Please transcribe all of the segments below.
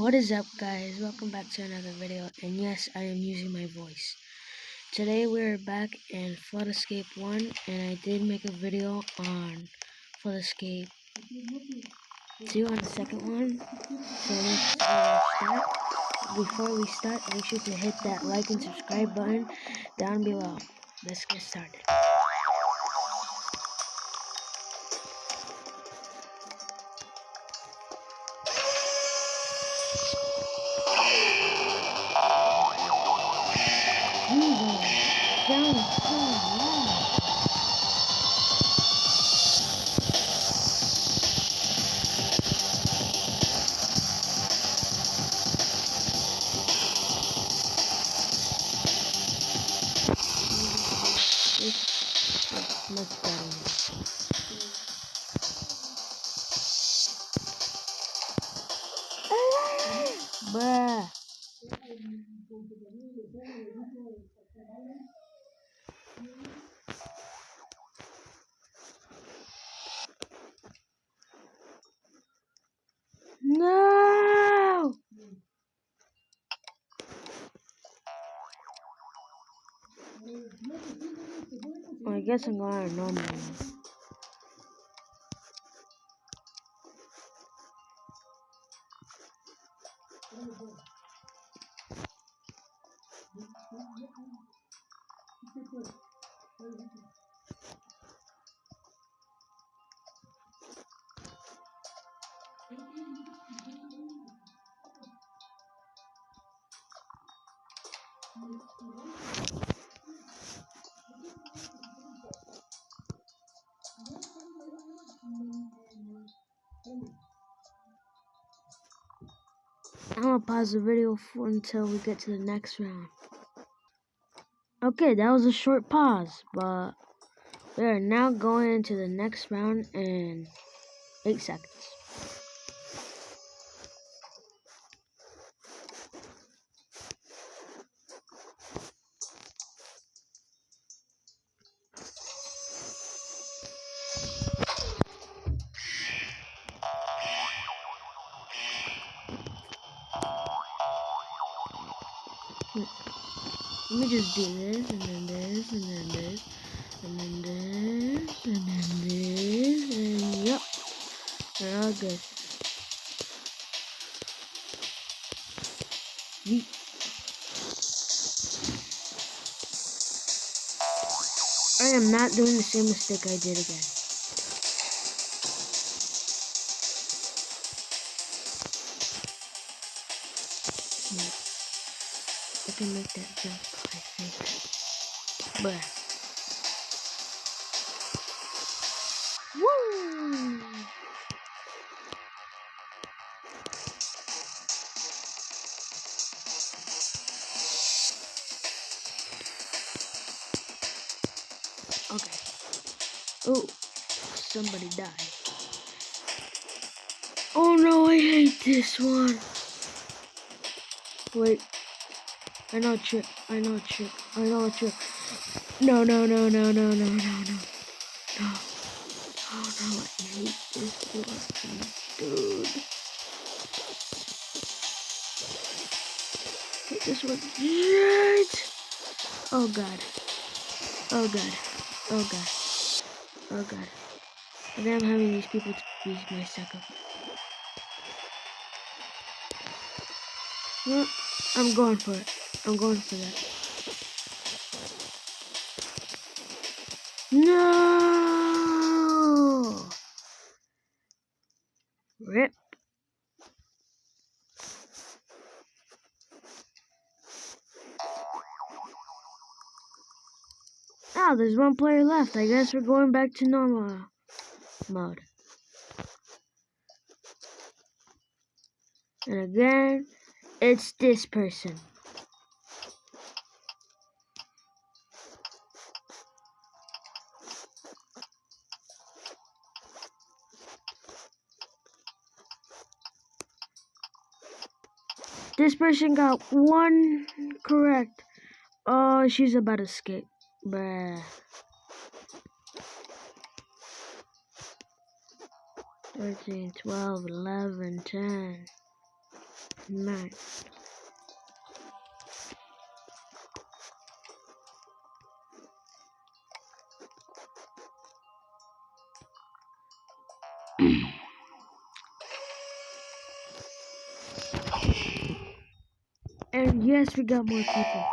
What is up, guys? Welcome back to another video, and yes, I am using my voice. Today we're back in Flood Escape 1, and I did make a video on Flood Escape 2 on the second one. So let's start. Before we start, make sure to hit that like and subscribe button down below. Let's get started. Much better. Bruh. No! Well, I guess I'm going to normal. I'm gonna pause the video until we get to the next round. Okay, that was a short pause, but we are now going into the next round in 8 seconds. Let me just do this, and then this, and then this, and then this, and then this, and yep, we're all good. Yeet. I am not doing the same mistake I did again. I can make that jump, I think. Bruh. Woo! Okay. Oh, somebody died. Oh no, I hate this one. Wait. I know a trick. I know a trick. I know a trick. No, no, no, no, no, no, no, no. No. Oh no, I hate this one. Dude. Hate this one. Shit! Oh god. Oh god. Oh god. Oh god. And then I'm having these people to be my sucker. Well, I'm going for it. I'm going for that. No! Rip. Oh, there's one player left. I guess we're going back to normal mode. And again, it's this person. This person got one correct. Oh, she's about to escape. Bruh. 13, 12, 11, 10. Man. And yes, we got more people.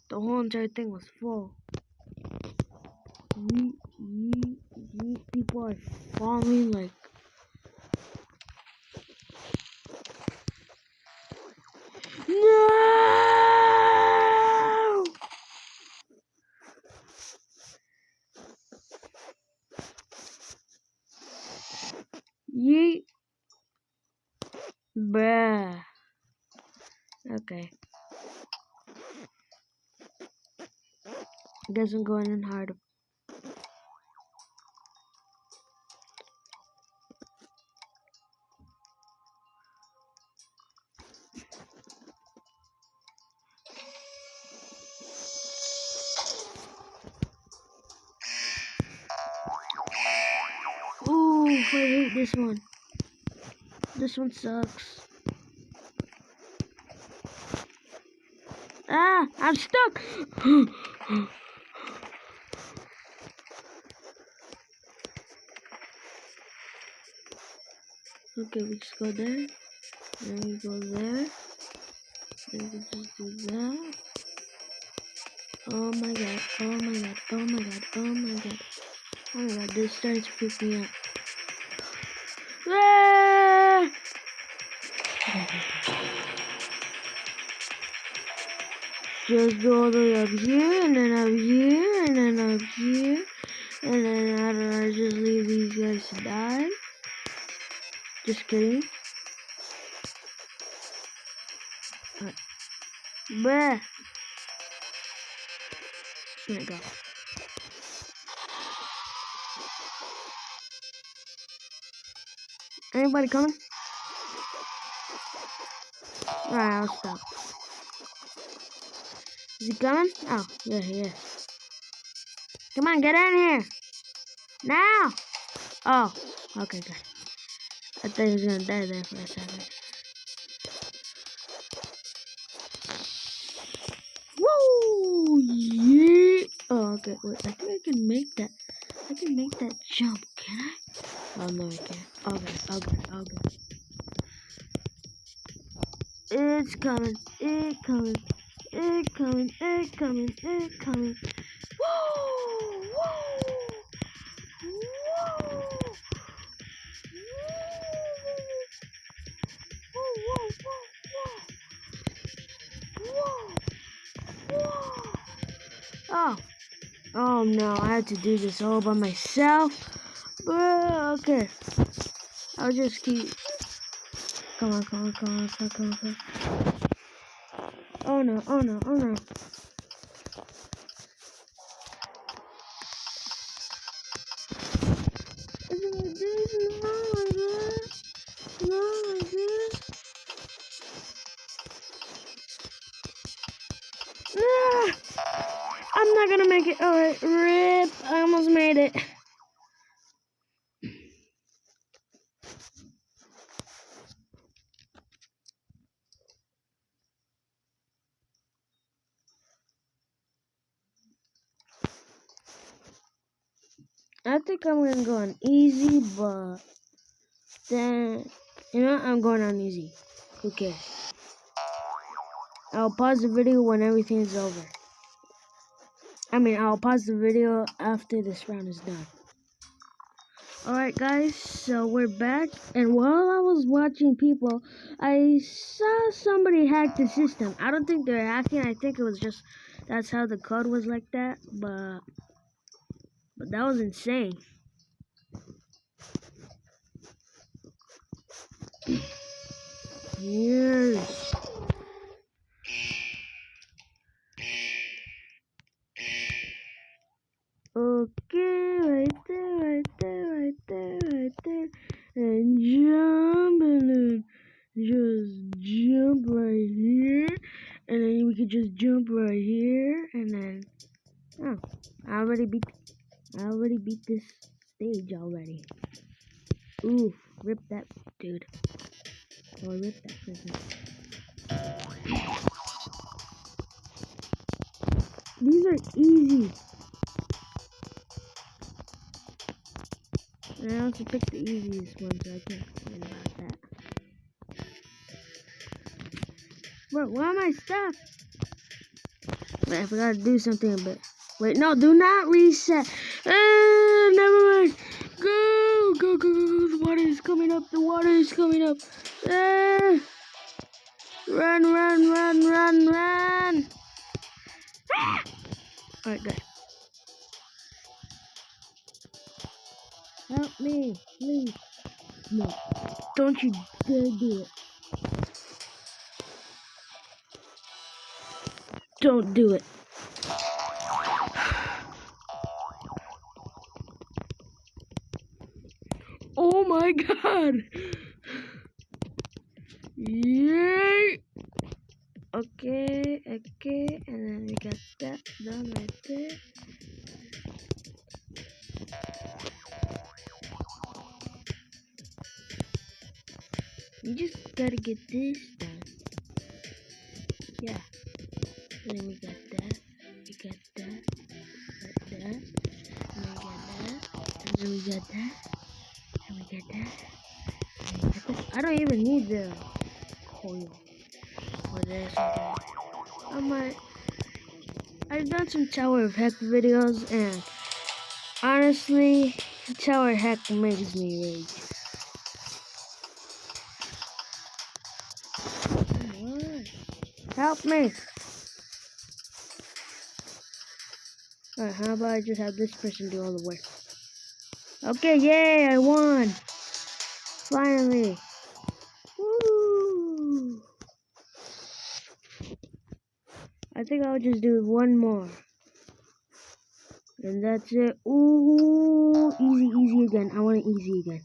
The whole entire thing was full. People are falling like. No! Yeet. Bruh. Okay. I guess I'm going in hard. Ooh, I hate this one. This one sucks. Ah, I'm stuck. Okay, we just go there. Then we go there. Then we just do that. Oh my god, oh my god, oh my god, oh my god. Oh my god, this starting to freak me out. Ah! Just go all the way up here, and then up here, and then up here. And then I don't know, just leave these guys to die. Just kidding. Bruh. There we go. Anybody coming? Alright, I'll stop. Is he coming? Oh, yeah, he is. Come on, get in here. Now! Oh, okay, good. I thought he was gonna die there for a second. Woo! Yeah! Oh, okay, wait, I think I can make that. I can make that jump, can I? Oh, no, I can't. Okay. It's coming, it's coming, it's coming, it's coming, it's coming. Woo! Woo! Oh, oh no, I had to do this all by myself. Okay, I'll just keep. Come on. Oh no. I'm not gonna make it. Alright, rip. I almost made it. I think I'm gonna go on easy, but then, I'm going on easy. Who cares? I'll pause the video when everything is over. I'll pause the video after this round is done. Alright guys, so we're back, and while I was watching people, I saw somebody hack the system. I don't think they're hacking, I think it was just, that's how the code was like that, but that was insane. Yes. Okay, right there. And jump, and then just jump right here. And then we could just jump right here. And then, oh, I already beat this stage already. Ooh, rip that dude. Oh, I ripped that prison. These are easy. And I also picked the easiest one, so I can't complain about that. Bro, why am I stuck? Wait, I forgot to do something a bit. Wait, no, do not reset. Never mind. Go, go, go, go. The water is coming up. The water is coming up. Run, run, run, run, run. Alright, good. Help me, please. No, don't you dare do it. Don't do it. Oh my god. Yay. Okay, okay, and then we got that done right there. You just gotta get this done. Yeah. And then we got that. We got that. Got that. And we got that. And then we got that. And we got that. And we got that. I don't even need the coil for this. I've done some Tower of Heck videos, and honestly, Tower of Heck makes me rage. Help me! Alright, how about I just have this person do all the work? Okay, yay, I won! Finally! Woo! I think I'll just do one more. And that's it. Ooh, easy, easy again. I want it easy again.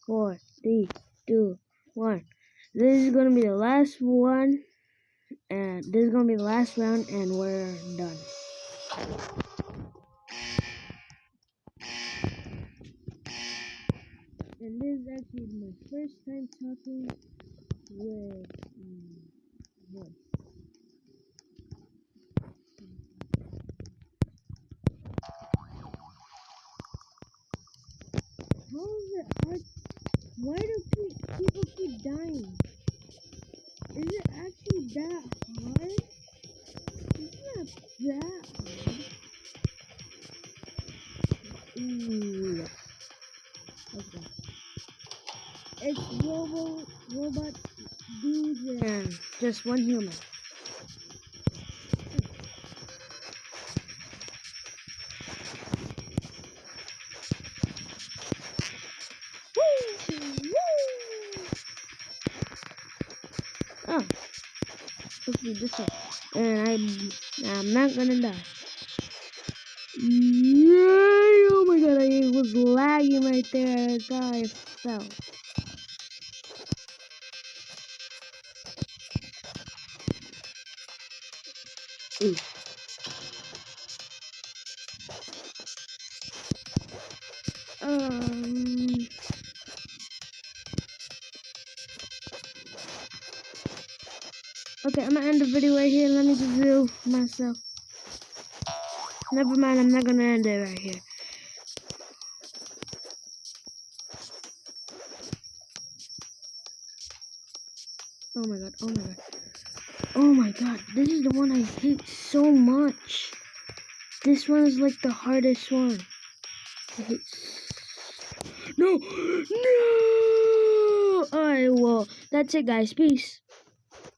4, 3, 2, 1. This is gonna be the last one. And this is gonna be the last round, and we're done. And this is actually my first time talking with voice. How is it hard? Why do people keep dying? Is it actually that hard? It's not that hard. Ooh. Okay. It's robot dudes and just one human. Oh, let's do this one. And I'm not gonna die. Yay! Oh my god, I was lagging right there. I thought I fell. Ooh. Okay, I'm gonna end the video right here. Let me just review myself. Never mind, I'm not gonna end it right here. Oh my god, oh my god. Oh my god, this is the one I hate so much. This one is like the hardest one. No! No! Alright, well, that's it guys. Peace.